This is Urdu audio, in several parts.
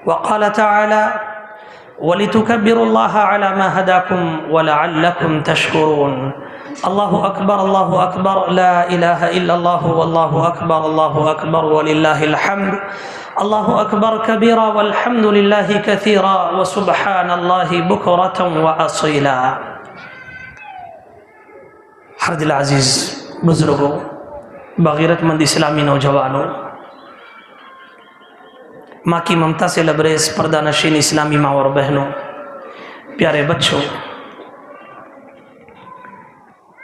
وقال تعالى وَلِتُكَبِّرُوا اللَّهَ عَلَى مَا هَدَاكُمْ وَلَعَلَّكُمْ تَشْكُرُونَ اللہ اکبر لا الہ الا اللہ واللہ اکبر وللہ الحمد اللہ اکبر کبیرا والحمد للہ کثیرا وسبحان اللہ بکرۃ واصیلا۔ ہر دل عزیز بزرگوں، بغیرت مند اسلامی نوجوانوں، ماں کی ممتا سے لبریز پردہ نشین اسلامی ماں اور بہنوں، پیارے بچوں،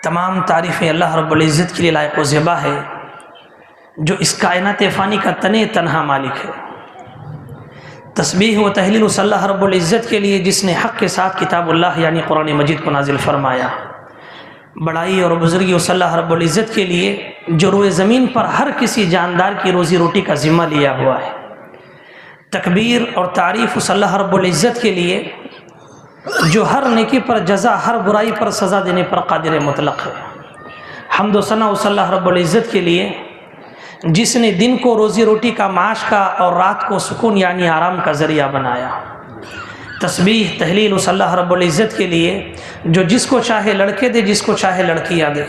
تمام تعریفیں اللہ رب العزت کے لیے لائق و زیبا ہے جو اس کائنات فانی کا تنہا مالک ہے۔ تسبیح و تہلیل اس اللہ رب العزت کے لیے جس نے حق کے ساتھ کتاب اللہ یعنی قرآن مجید کو نازل فرمایا۔ بڑائی اور بزرگی اس اللہ رب العزت کے لیے جو روئے زمین پر ہر کسی جاندار کی روزی روٹی کا ذمہ لیا ہوا ہے۔ تکبیر اور تعریف اس اللہ رب العزت کے لیے جو ہر نیکی پر جزا، ہر برائی پر سزا دینے پر قادر مطلق ہے۔ حمد و ثنا اس اللہ رب العزت کے لیے جس نے دن کو روزی روٹی کا، معاش کا اور رات کو سکون یعنی آرام کا ذریعہ بنایا۔ تسبیح تہلیل اس اللہ رب العزت کے لیے جو جس کو چاہے لڑکے دے، جس کو چاہے لڑکیاں دے،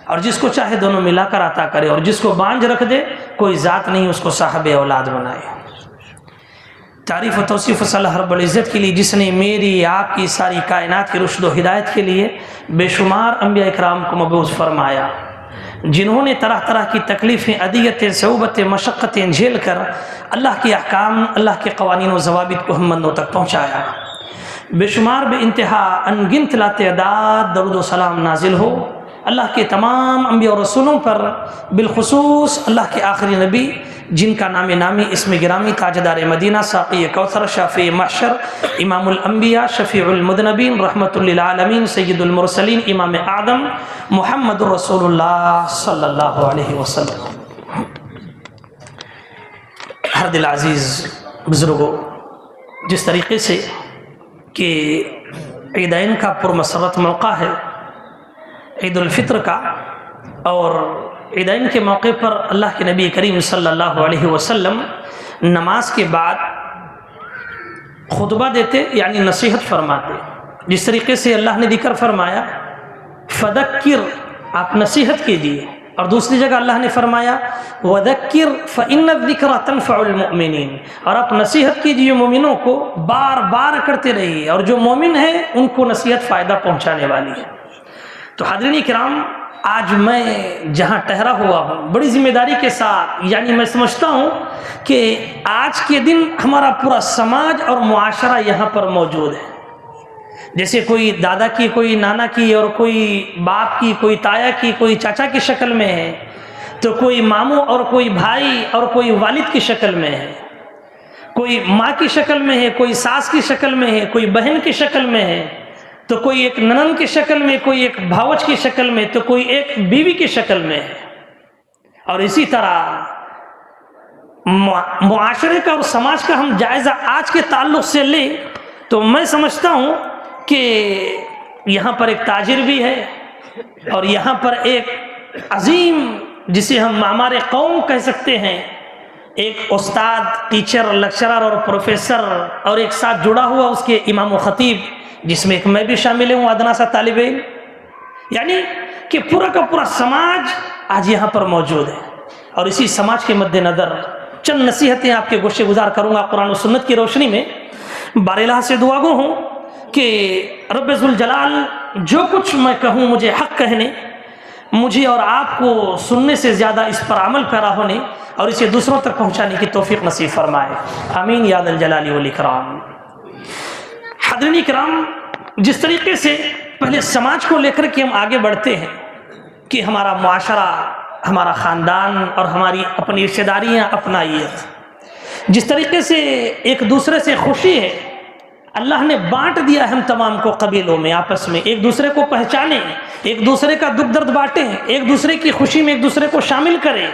اور جس کو چاہے دونوں ملا کر عطا کرے، اور جس کو بانجھ رکھ دے، کوئی ذات نہیں اس کو صاحب اولاد بنائے۔ تعریف و توصیف صلی اللہ رب العزت کے لیے جس نے میری آپ کی ساری کائنات کی رشد و ہدایت کے لیے بے شمار انبیاء اکرام کو مبعوث فرمایا، جنہوں نے طرح طرح کی تکلیفیں، اذیتیں، صعوبتیں، مشقتیں جھیل کر اللہ کے احکام، اللہ کے قوانین و ضوابط کو ہم بندوں تک پہنچایا۔ بے شمار بے انتہا انگنت لاتعداد درود و سلام نازل ہو اللہ کے تمام انبیاء و رسولوں پر، بالخصوص اللہ کے آخری نبی جن کا نام نامی اسم گرامی تاجدار مدینہ، ساقی کوثر، شافع محشر، امام الانبیاء، شفیع المذنبین، رحمت للعالمین، سید المرسلین، امام اعظم محمد رسول اللہ صلی اللہ علیہ وسلم۔ ہر دل عزیز بزرگوں، جس طریقے سے کہ عیدین کا پرمسرت موقع ہے، عید الفطر کا، اور عیدین کے موقع پر اللہ کے نبی کریم صلی اللہ علیہ وسلم نماز کے بعد خطبہ دیتے یعنی نصیحت فرماتے۔ جس طریقے سے اللہ نے ذکر فرمایا فذکر، آپ نصیحت کیجیے، اور دوسری جگہ اللہ نے فرمایا وذکر فإن الذکر تنفع المؤمنین، اور آپ نصیحت کیجیے مومنوں کو، بار بار کرتے رہیے، اور جو مومن ہیں ان کو نصیحت فائدہ پہنچانے والی ہے۔ تو حاضرین کرام، آج میں جہاں ٹھہرا ہوا ہوں بڑی ذمہ داری کے ساتھ، یعنی میں سمجھتا ہوں کہ آج کے دن ہمارا پورا سماج اور معاشرہ یہاں پر موجود ہے۔ جیسے کوئی دادا کی، کوئی نانا کی، اور کوئی باپ کی، کوئی تایا کی، کوئی چاچا کی شکل میں ہے، تو کوئی ماموں اور کوئی بھائی اور کوئی والد کی شکل میں ہے، کوئی ماں کی شکل میں ہے، کوئی ساس کی شکل میں ہے، کوئی بہن کی شکل میں ہے، تو کوئی ایک ننند کی شکل میں، کوئی ایک بھاوج کی شکل میں، تو کوئی ایک بیوی کی شکل میں ہے۔ اور اسی طرح معاشرے کا اور سماج کا ہم جائزہ آج کے تعلق سے لیں تو میں سمجھتا ہوں کہ یہاں پر ایک تاجر بھی ہے، اور یہاں پر ایک عظیم جسے ہم معمار قوم کہہ سکتے ہیں، ایک استاد، ٹیچر، لیکچرر اور پروفیسر، اور ایک ساتھ جڑا ہوا اس کے امام و خطیب، جس میں ایک میں بھی شامل ہوں، ادنا سا طالب علم، یعنی کہ پورا کا پورا سماج آج یہاں پر موجود ہے۔ اور اسی سماج کے مد نظر چند نصیحتیں آپ کے گوشے گزار کروں گا قرآن و سنت کی روشنی میں۔ بار الہ سے دعا گو ہوں کہ رب ذوالجلال جو کچھ میں کہوں مجھے حق کہنے، مجھے اور آپ کو سننے سے زیادہ اس پر عمل پیرا ہونے اور اسے دوسروں تک پہنچانے کی توفیق نصیب فرمائے، آمین یا ذا الجلال والاکرام۔ حاضرین کرام، جس طریقے سے پہلے سماج کو لے کر کے ہم آگے بڑھتے ہیں کہ ہمارا معاشرہ، ہمارا خاندان اور ہماری اپنی رشتہ داریاں، اپنائیت، جس طریقے سے ایک دوسرے سے خوشی ہے، اللہ نے بانٹ دیا ہم تمام کو قبیلوں میں، آپس میں ایک دوسرے کو پہچانیں، ایک دوسرے کا دکھ درد بانٹیں، ایک دوسرے کی خوشی میں ایک دوسرے کو شامل کریں۔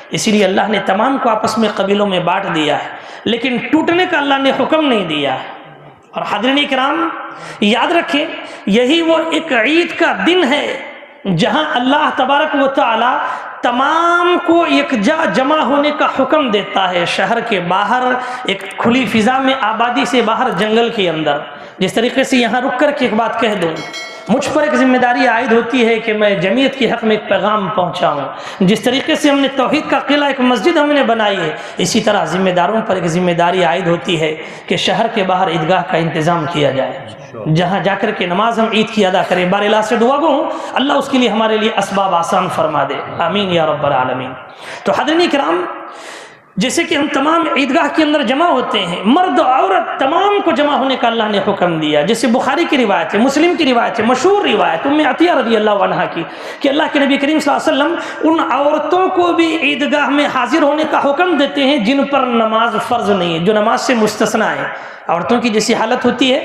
اسی لیے اللہ نے تمام کو آپس میں قبیلوں میں بانٹ دیا ہے، لیکن ٹوٹنے کا اللہ نے حکم نہیں دیا ہے۔ اور حاضرین کرام، یاد رکھیں یہی وہ ایک عید کا دن ہے جہاں اللہ تبارک و تعالی تمام کو یکجا جمع ہونے کا حکم دیتا ہے، شہر کے باہر ایک کھلی فضا میں، آبادی سے باہر جنگل کے اندر۔ جس طریقے سے یہاں رک کر کے ایک بات کہہ دوں، مجھ پر ایک ذمہ داری عائد ہوتی ہے کہ میں جمعیت کے حق میں ایک پیغام پہنچاؤں۔ جس طریقے سے ہم نے توحید کا قلعہ ایک مسجد ہم نے بنائی ہے، اسی طرح ذمہ داروں پر ایک ذمہ داری عائد ہوتی ہے کہ شہر کے باہر عیدگاہ کا انتظام کیا جائے، جہاں جا کر کے نماز ہم عید کی ادا کریں۔ بار الہ سے دعا گو ہوں اللہ اس کے لیے ہمارے لیے اسباب آسان فرما دے، آمین یا رب العالمین۔ تو حاضرین کرام، جیسے کہ ہم تمام عیدگاہ کے اندر جمع ہوتے ہیں، مرد عورت تمام کو جمع ہونے کا اللہ نے حکم دیا، جیسے بخاری کی روایت ہے، مسلم کی روایت ہے، مشہور روایت ام عطیہ رضی اللہ عنہا کی، کہ اللہ کے نبی کریم صلی اللہ علیہ وسلم ان عورتوں کو بھی عیدگاہ میں حاضر ہونے کا حکم دیتے ہیں جن پر نماز فرض نہیں ہے، جو نماز سے مستثنیٰ ہیں۔ عورتوں کی جیسی حالت ہوتی ہے،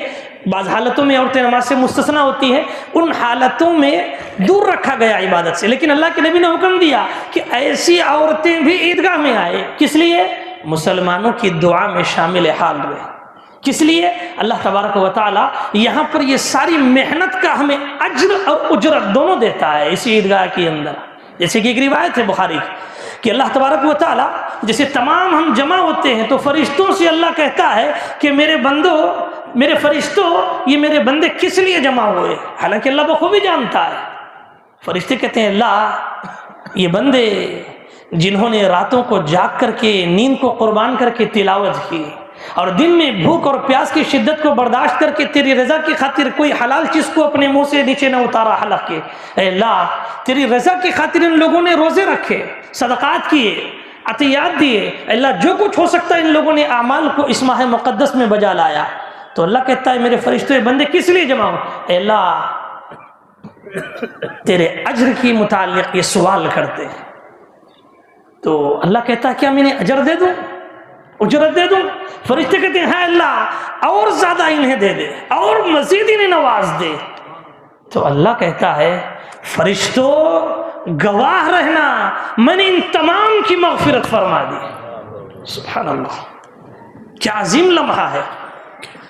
بعض حالتوں میں عورتیں نماز سے مستثنیٰ ہوتی ہیں، ان حالتوں میں دور رکھا گیا عبادت سے، لیکن اللہ کے نبی نے حکم دیا کہ ایسی عورتیں بھی عیدگاہ میں آئے۔ کس لیے؟ مسلمانوں کی دعا میں شامل حال رہے۔ کس لیے؟ اللہ تبارک و تعالی یہاں پر یہ ساری محنت کا ہمیں اجر اور اجرت دونوں دیتا ہے اسی عیدگاہ کے اندر۔ جیسے کہ ایک روایت ہے بخاری کہ اللہ تبارک و تعالی جیسے تمام ہم جمع ہوتے ہیں تو فرشتوں سے اللہ کہتا ہے کہ میرے بندو، میرے فرشتوں، یہ میرے بندے کس لیے جمع ہوئے؟ حالانکہ اللہ بخوبی جانتا ہے۔ فرشتے کہتے ہیں اللہ، یہ بندے جنہوں نے راتوں کو جاگ کر کے، نیند کو قربان کر کے تلاوت کی، اور دن میں بھوک اور پیاس کی شدت کو برداشت کر کے تیری رضا کی خاطر کوئی حلال چیز کو اپنے منہ سے نیچے نہ اتارا حلق کے، اے اللہ تیری رضا کی خاطر ان لوگوں نے روزے رکھے، صدقات کیے، عطیات دیے، اللہ جو کچھ ہو سکتا ہے ان لوگوں نے اعمال کو اس ماہ مقدس میں بجا لایا۔ تو اللہ کہتا ہے میرے فرشتے بندے کس لیے جمع ہو؟ اے اللہ تیرے اجر کی متعلق یہ سوال کرتے ہیں۔ تو اللہ کہتا ہے کیا میں انہیں اجر دے دوں، اجرت دے دوں؟ فرشتے کہتے ہیں ہاں اللہ اور زیادہ انہیں دے دے، اور مزید انہیں نواز دے۔ تو اللہ کہتا ہے فرشتوں گواہ رہنا، میں نے ان تمام کی مغفرت فرما دی۔ سبحان اللہ، کیا عظیم لمحہ ہے،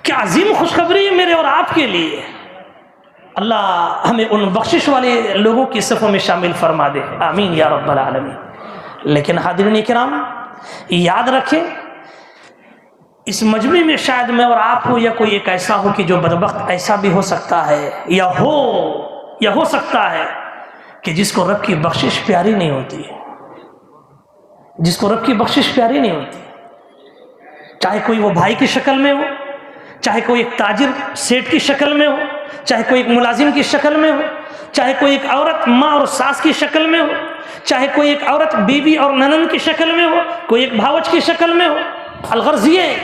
کیا عظیم خوشخبری ہے میرے اور آپ کے لیے۔ اللہ ہمیں ان بخشش والے لوگوں کی صفوں میں شامل فرما دے، آمین یا رب العالمین۔ لیکن حاضرین کرام یاد رکھیں، اس مجمع میں شاید میں اور آپ ہو یا کوئی ایک ایسا ہو کہ جو بدبخت ایسا بھی ہو سکتا ہے یا ہو سکتا ہے کہ جس کو رب کی بخشش پیاری نہیں ہوتی، جس کو رب کی بخشش پیاری نہیں ہوتی، چاہے کوئی وہ بھائی کی شکل میں ہو، چاہے کوئی ایک تاجر سیٹ کی شکل میں ہو، چاہے کوئی ایک ملازم کی شکل میں ہو، چاہے کوئی ایک عورت ماں اور ساس کی شکل میں ہو، چاہے کوئی ایک عورت بیوی اور ننند کی شکل میں ہو، کوئی ایک بھاوچ کی شکل میں ہو۔ الغرض یہ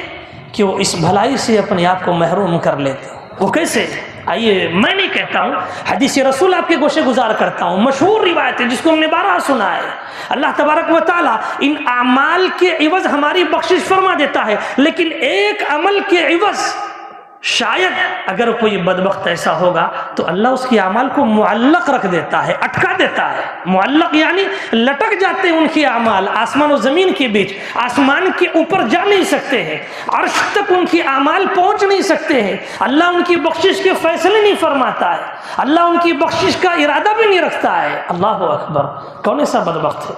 کہ وہ اس بھلائی سے اپنے آپ کو محروم کر لیتے۔ وہ کیسے؟ آئیے میں نہیں کہتا ہوں، حدیث رسول آپ کے گوشے گزار کرتا ہوں، مشہور روایت ہے جس کو ہم نے بارہا سنا ہے۔ اللہ تبارک و تعالیٰ ان اعمال کے عوض ہماری بخشش فرما دیتا ہے، لیکن ایک عمل کے عوض شاید اگر کوئی بدبخت ایسا ہوگا تو اللہ اس کی اعمال کو معلق رکھ دیتا ہے، اٹکا دیتا ہے۔ معلق یعنی لٹک جاتے ہیں ان کے اعمال آسمان و زمین کے بیچ، آسمان کے اوپر جا نہیں سکتے ہیں، عرش تک ان کی اعمال پہنچ نہیں سکتے ہیں، اللہ ان کی بخشش کے فیصلے نہیں فرماتا ہے، اللہ ان کی بخشش کا ارادہ بھی نہیں رکھتا ہے۔ اللہ اکبر، کون ایسا بدبخت ہے؟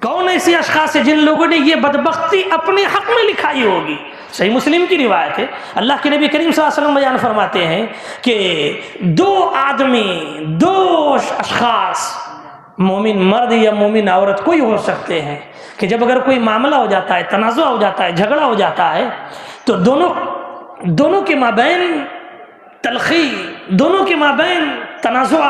کون ایسے اشخاص ہیں جن لوگوں نے یہ بدبختی اپنے حق میں لکھائی ہوگی؟ صحیح مسلم کی روایت ہے، اللہ کے نبی کریم صلی اللہ علیہ وسلم بیان فرماتے ہیں کہ دو آدمی، دو اشخاص، مومن مرد یا مومن عورت کوئی ہو سکتے ہیں، کہ جب اگر کوئی معاملہ ہو جاتا ہے، تنازع ہو جاتا ہے، جھگڑا ہو جاتا ہے، تو دونوں کے مابین تلخی، دونوں کے مابین تنازع،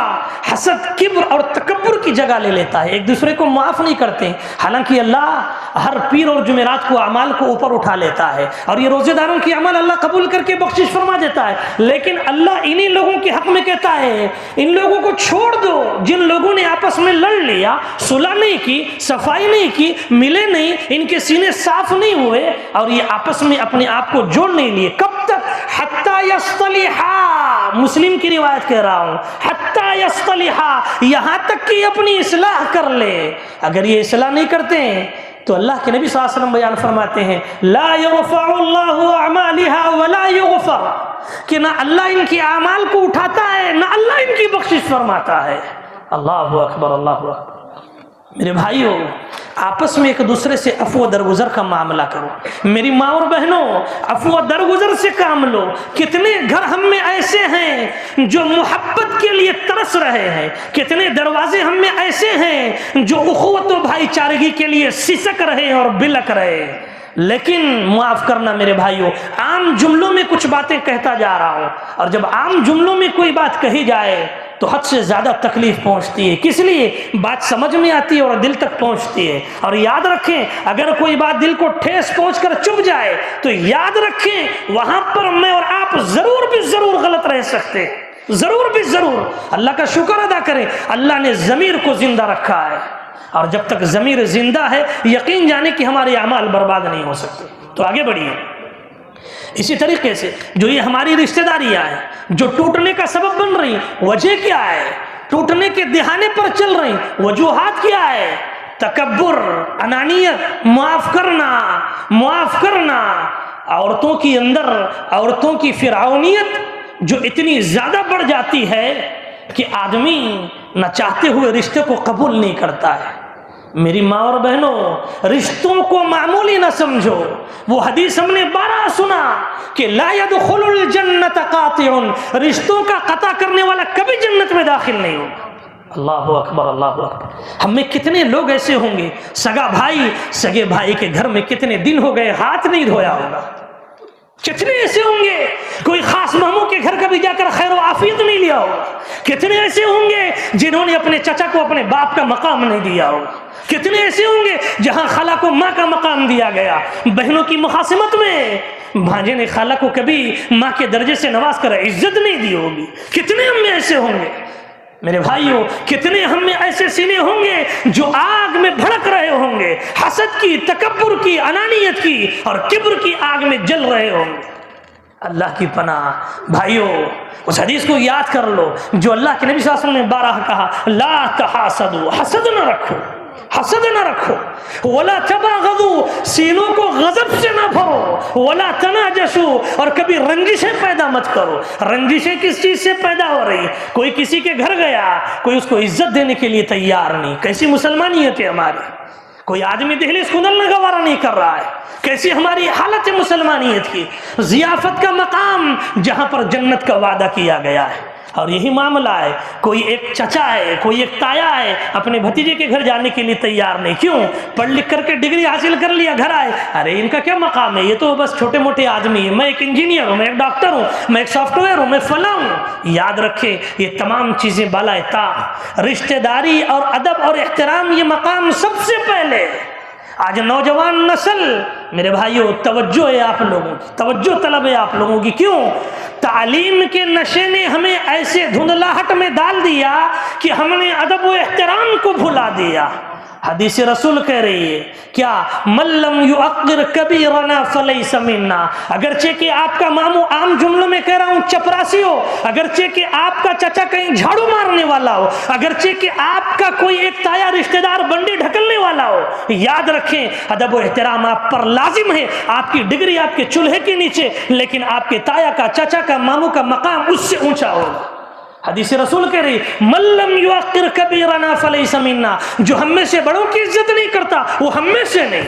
حسد، کبر اور تکبر کی جگہ لے لیتا ہے، ایک دوسرے کو معاف نہیں کرتے۔ حالانکہ اللہ ہر پیر اور جمعرات کو اعمال کو اوپر اٹھا لیتا ہے، اور یہ روزے داروں کی عمل اللہ قبول کر کے بخشش فرما دیتا ہے، لیکن اللہ انہی لوگوں کے حق میں کہتا ہے ان لوگوں کو چھوڑ دو جن لوگوں نے آپس میں لڑ لیا، صلح نہیں کی، صفائی نہیں کی، ملے نہیں، ان کے سینے صاف نہیں ہوئے اور یہ آپس میں اپنے آپ کو جوڑ نہیں لیے۔ کب تک؟ حتی یصطلحا، مسلم کی روایت کہہ رہا ہوں، حتی یصطلحا، یہاں تک کہ اپنی اصلاح کر لے۔ اگر یہ اصلاح نہیں کرتے ہیں تو اللہ کے نبی صلی اللہ علیہ وسلم بیان فرماتے ہیں لا یرفع اللہ اعمالها ولا یغفر، کہ نہ اللہ ان کی اعمال کو اٹھاتا ہے نہ اللہ ان کی بخشش فرماتا ہے۔ اللہ اکبر، اللہ اکبر۔ میرے بھائیوں آپس میں ایک دوسرے سے عفو درگزر کا معاملہ کرو۔ میری ماں اور بہنوں عفو درگزر سے کام لو۔ کتنے گھر ہم میں ایسے ہیں جو محبت کے لیے ترس رہے ہیں، کتنے دروازے ہم میں ایسے ہیں جو اخوت و بھائی چارگی کے لیے سسک رہے ہیں اور بلک رہے ہیں۔ لیکن معاف کرنا میرے بھائیوں، عام جملوں میں کچھ باتیں کہتا جا رہا ہوں، اور جب عام جملوں میں کوئی بات کہی جائے تو حد سے زیادہ تکلیف پہنچتی ہے۔ کس لیے؟ بات سمجھ میں آتی ہے اور دل تک پہنچتی ہے۔ اور یاد رکھیں اگر کوئی بات دل کو ٹھیس پہنچ کر چپ جائے تو یاد رکھیں وہاں پر میں اور آپ ضرور بھی ضرور غلط رہ سکتے ہیں، ضرور بھی ضرور۔ اللہ کا شکر ادا کریں، اللہ نے ضمیر کو زندہ رکھا ہے، اور جب تک ضمیر زندہ ہے یقین جانے کہ ہمارے اعمال برباد نہیں ہو سکتے۔ تو آگے بڑھیے۔ اسی طریقے سے جو یہ ہماری رشتہ داریاں ہیں جو ٹوٹنے کا سبب بن رہی، وجہ کیا ہے؟ ٹوٹنے کے دہانے پر چل رہی وجوہات کیا ہے؟ تکبر، انانیت، معاف کرنا، عورتوں کی اندر عورتوں کی فرعونیت جو اتنی زیادہ بڑھ جاتی ہے کہ آدمی نہ چاہتے ہوئے رشتے کو قبول نہیں کرتا ہے۔ میری ماں اور بہنوں رشتوں کو معمولی نہ سمجھو۔ وہ حدیث ہم نے 12 سنا کہ لا يدخل الجنت قاطع، رشتوں کا قطع کرنے والا کبھی جنت میں داخل نہیں ہوگا۔ اللہ اکبر، اللہ اکبر۔ ہم میں کتنے لوگ ایسے ہوں گے سگے بھائی کے گھر میں کتنے دن ہو گئے ہاتھ نہیں دھویا ہوگا، کتنے ایسے ہوں گے کوئی خاص ماموں کے گھر کبھی جا کر خیر و عافیت نہیں لیا ہوگا، کتنے ایسے ہوں گے جنہوں نے اپنے چچا کو اپنے باپ کا مقام نہیں دیا ہوگا، کتنے ایسے ہوں گے جہاں خالہ کو ماں کا مقام دیا گیا۔ بہنوں کی مخاصمت میں بھانجے نے خالہ کو کبھی ماں کے درجے سے نواز کر عزت نہیں دی ہوگی۔ کتنے ہم میں ایسے ہوں گے میرے بھائیوں، کتنے ہم میں ایسے سینے ہوں گے جو آگ میں بھڑک رہے ہوں گے، حسد کی، تکبر کی، انانیت کی اور کبر کی آگ میں جل رہے ہوں گے۔ اللہ کی پناہ بھائیوں، اس حدیث کو یاد کر لو جو اللہ کے نبی صلی اللہ علیہ وسلم نے 12 کہا، لا تحاسدوا، حسد نہ رکھو، حسد نہ رکھو، ولا تباغضوا، سینوں کو غضب سے نہ بھرو، ولا تناجشوا، اور کبھی رنجشیں پیدا مت کرو۔ رنجشیں کس چیز سے پیدا ہو رہی؟ کوئی کسی کے گھر گیا، کوئی اس کو عزت دینے کے لیے تیار نہیں۔ کیسی مسلمانیت ہے ہماری؟ کوئی آدمی دہلیز کھولنا گوارا نہیں کر رہا ہے۔ کیسی ہماری حالت ہے مسلمانیت کی؟ ضیافت کا مقام جہاں پر جنت کا وعدہ کیا گیا ہے، اور یہی معاملہ ہے۔ کوئی ایک چچا ہے، کوئی ایک تایا ہے، اپنے بھتیجے کے گھر جانے کے لیے تیار نہیں۔ کیوں؟ پڑھ لکھ کر کے ڈگری حاصل کر لیا، گھر آئے، ارے ان کا کیا مقام ہے، یہ تو بس چھوٹے موٹے آدمی ہیں، میں ایک انجینئر ہوں، میں ایک ڈاکٹر ہوں، میں ایک سافٹ ویئر ہوں، میں فلاں ہوں۔ یاد رکھے یہ تمام چیزیں بالائے طاق، رشتہ داری اور ادب اور احترام، یہ مقام سب سے پہلے۔ آج نوجوان نسل میرے بھائیوں توجہ ہے آپ لوگوں کی، توجہ طلب ہے آپ لوگوں کی۔ کیوں؟ تعلیم کے نشے نے ہمیں ایسے دھندلاہٹ میں ڈال دیا کہ ہم نے ادب و احترام کو بھلا دیا۔ حدیث رسول کہہ رہی ہے کیا؟ من لم یعقر کبیرنا فلیس منا، اگرچہ کہ آپ کا ماموں، عام جملوں میں کہہ رہا ہوں، چپراسی ہو، اگرچہ کہ آپ کا چچا کہیں جھاڑو مارنے والا ہو، اگرچہ کہ آپ کا کوئی ایک تایا رشتہ دار بنڈی ڈھکلنے والا ہو، یاد رکھیں ادب و احترام آپ پر لازم ہے۔ آپ کی ڈگری آپ کے چولہے کے نیچے، لیکن آپ کے تایا کا، چچا کا، ماموں کا مقام اس سے اونچا ہوگا۔ حدیث رسول کہہ رہی من لم یعقر کبیرنا فلیس منا، جو ہم میں سے بڑوں کی عزت نہیں کرتا وہ ہم میں سے نہیں۔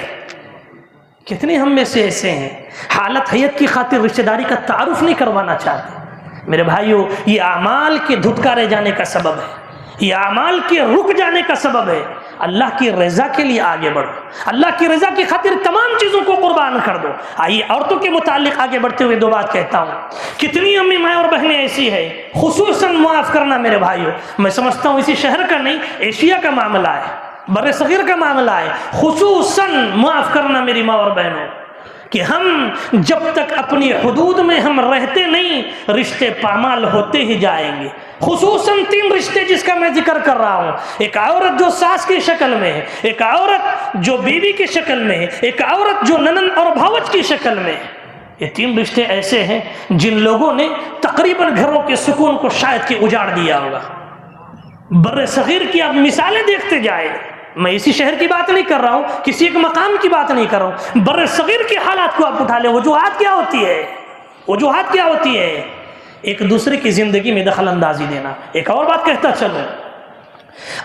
کتنے ہم میں سے ایسے ہیں حالت حیت کی خاطر رشتہ داری کا تعارف نہیں کروانا چاہتے۔ میرے بھائیوں یہ اعمال کے دھتکارے جانے کا سبب ہے، یہ اعمال کے رک جانے کا سبب ہے۔ اللہ کی رضا کے لیے آگے بڑھو، اللہ کی رضا کی خاطر تمام چیزوں کو قربان کر دو۔ آئیے عورتوں کے متعلق آگے بڑھتے ہوئے 2 بات کہتا ہوں۔ کتنی امی مائیں اور بہنیں ایسی ہے، خصوصاً معاف کرنا میرے بھائیوں، میں سمجھتا ہوں اسی شہر کا نہیں، ایشیا کا معاملہ ہے، بر صغیر کا معاملہ ہے، خصوصاً معاف کرنا میری ماں اور بہنوں، کہ ہم جب تک اپنی حدود میں ہم رہتے نہیں رشتے پامال ہوتے ہی جائیں گے۔ خصوصاً 3 رشتے جس کا میں ذکر کر رہا ہوں، ایک عورت جو ساس کی شکل میں ہے، ایک عورت جو بیوی کی شکل میں ہے، ایک عورت جو ننند اور بھاوج کی شکل میں ہے۔ یہ 3 رشتے ایسے ہیں جن لوگوں نے تقریباً گھروں کے سکون کو شاید کہ اجاڑ دیا ہوگا۔ بر صغیر کی آپ مثالیں دیکھتے جائیں، میں اسی شہر کی بات نہیں کر رہا ہوں، کسی ایک مقام کی بات نہیں کر رہا ہوں، بر صغیر کے حالات کو آپ اٹھا لیں۔ وجوہات کیا ہوتی ہے؟ وجوہات کیا ہوتی ہے؟ ایک دوسرے کی زندگی میں دخل اندازی دینا۔ ایک اور بات کہتا چلوں،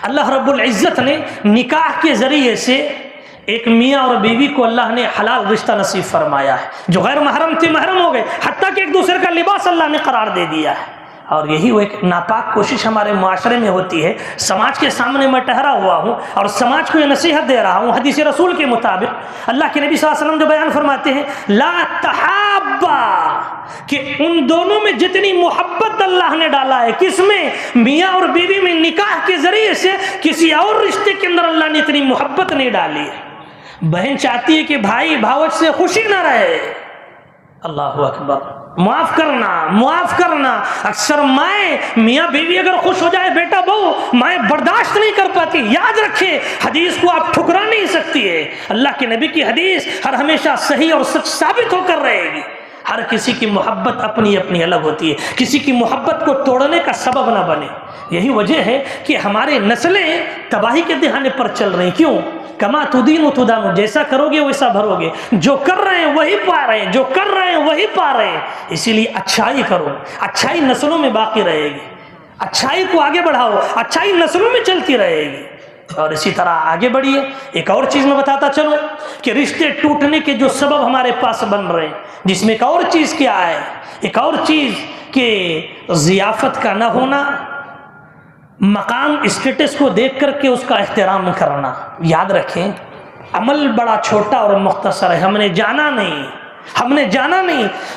اللہ رب العزت نے نکاح کے ذریعے سے ایک میاں اور بیوی کو اللہ نے حلال رشتہ نصیب فرمایا ہے، جو غیر محرم تھے محرم ہو گئے، حتیٰ کہ ایک دوسرے کا لباس اللہ نے قرار دے دیا ہے۔ اور یہی وہ ایک ناپاک کوشش ہمارے معاشرے میں ہوتی ہے، سماج کے سامنے میں ٹہرا ہوا ہوں اور سماج کو یہ نصیحت دے رہا ہوں حدیث رسول کے مطابق، اللہ کے نبی صلی اللہ علیہ وسلم جو بیان فرماتے ہیں لا تحابا، کہ ان دونوں میں جتنی محبت اللہ نے ڈالا ہے، کس میں؟ میاں اور بیوی میں نکاح کے ذریعے سے کسی اور رشتے کے اندر اللہ نے اتنی محبت نہیں ڈالی ہے۔ بہن چاہتی ہے کہ بھائی بھاوج سے خوشی نہ رہے، اللہ اکبر، معاف کرنا معاف کرنا۔ اکثر مائیں میاں بیوی اگر خوش ہو جائے، بیٹا بہو، مائیں برداشت نہیں کر پاتی۔ یاد رکھیں حدیث کو آپ ٹھکرا نہیں سکتی ہے، اللہ کے نبی کی حدیث ہر ہمیشہ صحیح اور سچ ثابت ہو کر رہے گی۔ ہر کسی کی محبت اپنی اپنی الگ ہوتی ہے، کسی کی محبت کو توڑنے کا سبب نہ بنے۔ یہی وجہ ہے کہ ہمارے نسلیں تباہی کے دہانے پر چل رہی۔ کیوں؟ کما تدین تدان، جیسا کرو گے ویسا بھرو گے، جو کر رہے ہیں وہی پا رہے ہیں، جو کر رہے ہیں وہی پا رہے ہیں۔ اسی لیے اچھائی کرو، اچھائی نسلوں میں باقی رہے گی، اچھائی کو آگے بڑھاؤ، اچھائی نسلوں میں چلتی رہے گی۔ اور اسی طرح آگے بڑھیے۔ ایک اور چیز میں بتاتا چلوں کہ رشتے ٹوٹنے کے جو سبب ہمارے پاس بن رہے ہیں، جس میں ایک اور چیز کیا ہے، ایک اور چیز کہ ضیافت کا نہ ہونا، مقام اسٹیٹس کو دیکھ کر کے اس کا احترام کرنا۔ یاد رکھیں عمل بڑا چھوٹا اور مختصر ہے، ہم نے جانا نہیں۔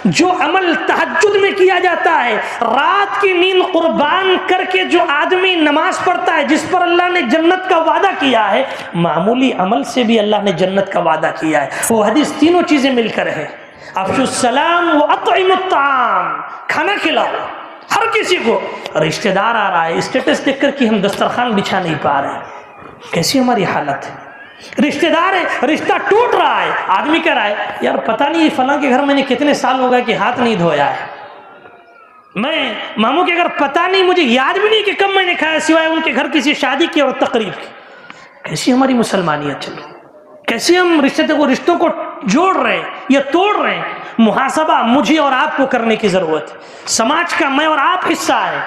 جو عمل تہجد میں کیا جاتا ہے، رات کی نیند قربان کر کے جو آدمی نماز پڑھتا ہے، جس پر اللہ نے جنت کا وعدہ کیا ہے، معمولی عمل سے بھی اللہ نے جنت کا وعدہ کیا ہے۔ وہ حدیث تینوں چیزیں مل کر ہے، افشوا السلام واطعموا الطعام، کھانا کھلاؤ ہر کسی کو۔ رشتہ دار آ رہا ہے، اسٹیٹس دیکھ کر کہ ہم دسترخوان بچھا نہیں پا رہے، کیسی ہماری حالت ہے۔ رشتہ دار ہے، رشتہ ٹوٹ رہا ہے، آدمی کہہ رہا ہے یار پتہ نہیں فلاں کے گھر میں نے کتنے سال ہو گئے کہ ہاتھ نہیں دھویا ہے، میں ماموں کے گھر پتہ نہیں، مجھے یاد بھی نہیں کہ کب میں نے کھایا سوائے ان کے گھر کسی شادی کی اور تقریب کی۔ کیسی ہماری مسلمانیت چل رہی، کیسے ہم رشتوں کو جوڑ رہے ہیں یا توڑ رہے ہیں۔ محاسبہ مجھے اور آپ کو کرنے کی ضرورت ہے۔ سماج کا میں اور آپ حصہ ہے،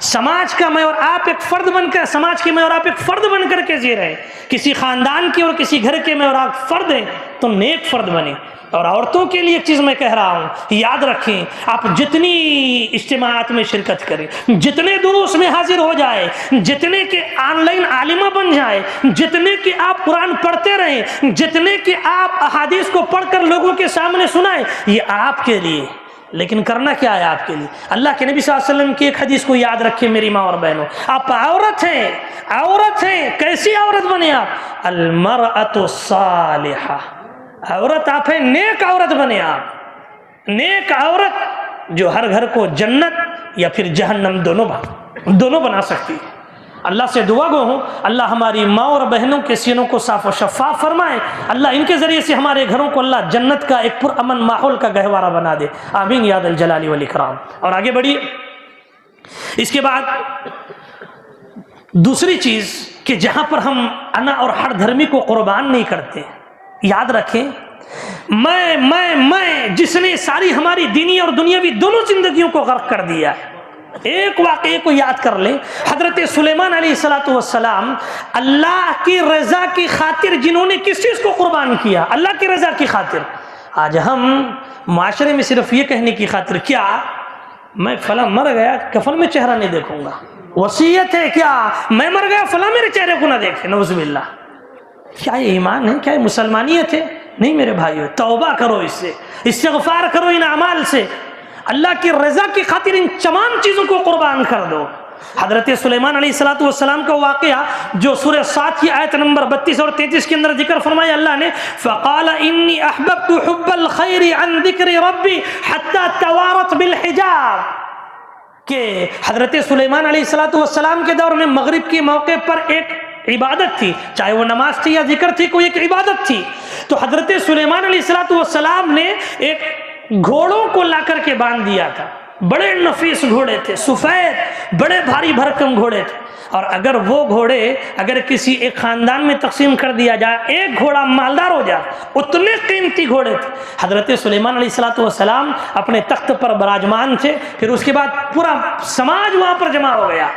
سماج کا میں اور آپ ایک فرد بن کر، سماج کے میں اور آپ ایک فرد بن کر کے جی رہے ہیں۔ کسی خاندان کے اور کسی گھر کے میں اور آپ فرد ہیں تو نیک فرد بنے۔ اور عورتوں کے لیے ایک چیز میں کہہ رہا ہوں، یاد رکھیں آپ جتنی اجتماعات میں شرکت کریں، جتنے دروس میں حاضر ہو جائے، جتنے کے آن لائن عالمہ بن جائے، جتنے کہ آپ قرآن پڑھتے رہیں، جتنے کہ آپ احادیث کو پڑھ کر لوگوں کے سامنے سنائیں، یہ آپ کے لیے، لیکن کرنا کیا ہے آپ کے لیے؟ اللہ کے نبی صلی اللہ علیہ وسلم کی ایک حدیث کو یاد رکھیں میری ماں اور بہنوں، آپ عورت ہیں، کیسی عورت بنے آپ؟ المرأۃ الصالحہ، عورت آپ ہیں، نیک عورت بنے آپ، نیک عورت جو ہر گھر کو جنت یا پھر جہنم دونوں بنا سکتی ہے۔ اللہ سے دعا گو ہوں اللہ ہماری ماں اور بہنوں کے سینوں کو صاف و شفاف فرمائے، اللہ ان کے ذریعے سے ہمارے گھروں کو اللہ جنت کا ایک پرامن ماحول کا گہوارہ بنا دے، آمین یا ذا الجلال والاکرام۔ اور آگے بڑھیے۔ اس کے بعد دوسری چیز کہ جہاں پر ہم انا اور ہر دھرمی کو قربان نہیں کرتے، یاد رکھیں میں جس نے ساری ہماری دینی اور دنیاوی دونوں زندگیوں کو غرق کر دیا ہے۔ ایک واقعے کو یاد کر لیں، حضرت سلیمان علیہ السلام اللہ کی رضا کی خاطر جنہوں نے کس چیز کو قربان کیا؟ اللہ کی رضا کی خاطر۔ آج ہم معاشرے میں صرف یہ کہنے کی خاطر، کیا میں فلاں مر گیا کفن میں چہرہ نہیں دیکھوں گا، وصیت ہے کیا میں مر گیا فلاں میرے چہرے کو نہ دیکھے، نعوذ باللہ۔ کیا یہ ایمان ہے؟ کیا یہ مسلمانیت ہے؟ نہیں میرے بھائیو، توبہ کرو، اس سے استغفار کرو، ان اعمال سے اللہ کی رضا کی خاطر ان تمام چیزوں کو قربان کر دو۔ حضرت سلیمان علیہ السلام کا واقعہ جو سورہ 7 کی آیت نمبر 32 اور 33 کے اندر ذکر فرمایا اللہ نے، فقال انی احببت حب الخیر عن ذکر ربی حتی توارت بالحجاب، کہ حضرت سلیمان علیہ السلام کے دور میں مغرب کے موقع پر ایک عبادت تھی، چاہے وہ نماز تھی یا ذکر تھی، کوئی ایک عبادت تھی۔ تو حضرت سلیمان علیہ السلام نے ایک گھوڑوں کو لا کر کے باندھ دیا تھا، بڑے نفیس گھوڑے تھے، سفید بڑے بھاری بھرکم گھوڑے تھے، اور اگر وہ گھوڑے اگر کسی ایک خاندان میں تقسیم کر دیا جائے، ایک گھوڑا مالدار ہو جائے، اتنے قیمتی گھوڑے تھے۔ حضرت سلیمان علیہ السلام اپنے تخت پر براجمان تھے، پھر اس کے بعد پورا سماج وہاں پر جمع ہو گیا،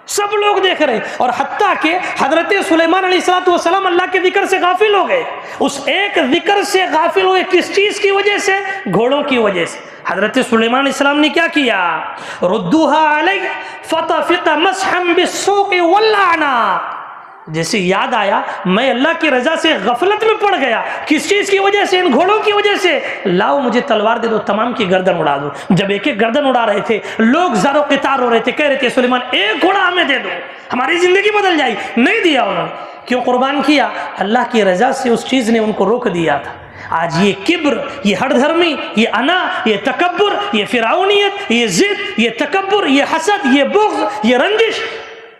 سب لوگ دیکھ رہے ہیں، اور حتیٰ کہ حضرت سلیمان علیہ السلام اللہ کے ذکر سے غافل ہو گئے. اس ایک ذکر سے غافل ہوئے، کس چیز کی وجہ سے؟ گھوڑوں کی وجہ سے. حضرت سلیمان علیہ السلام نے کیا کیا؟ ردوها علی فطفق مسحا بالسوق والاعناق. جیسے یاد آیا میں اللہ کی رضا سے غفلت میں پڑ گیا. کس چیز کی وجہ سے؟ ان گھوڑوں کی وجہ سے. لاؤ مجھے تلوار دے دو، تمام کی گردن اڑا دو. جب ایک ایک گردن اڑا رہے تھے، لوگ زار و قطار ہو رہے تھے، کہہ رہے تھے سلیمان ایک گھوڑا ہمیں دے دو، ہماری زندگی بدل جائے. نہیں دیا انہوں نے. کیوں قربان کیا؟ اللہ کی رضا سے اس چیز نے ان کو روک دیا تھا. آج یہ کبر، یہ ہر دھرمی، یہ انا، یہ تکبر، یہ فرعونیت، یہ ضد، یہ تکبر، یہ حسد، یہ بغض، یہ رنجش،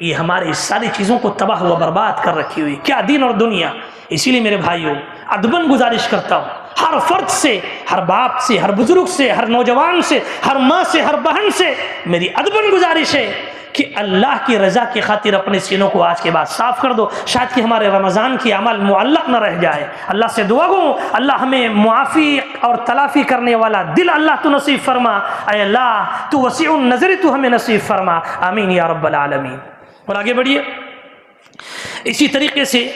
یہ ہماری ساری چیزوں کو تباہ و برباد کر رکھی ہوئی. کیا دین اور دنیا. اسی لیے میرے بھائیوں ادباً گزارش کرتا ہوں ہر فرد سے، ہر باپ سے، ہر بزرگ سے، ہر نوجوان سے، ہر ماں سے، ہر بہن سے میری ادباً گزارش ہے کہ اللہ کی رضا کی خاطر اپنے سینوں کو آج کے بعد صاف کر دو، شاید کہ ہمارے رمضان کی عمل معلق نہ رہ جائے. اللہ سے دعا گو اللہ ہمیں معافی اور تلافی کرنے والا دل اللہ تو نصیب فرما. اے اللہ تو وسیع النظر، تو ہمیں نصیب فرما. آمین یا رب العالمین. اور آگے بڑھیے. اسی طریقے سے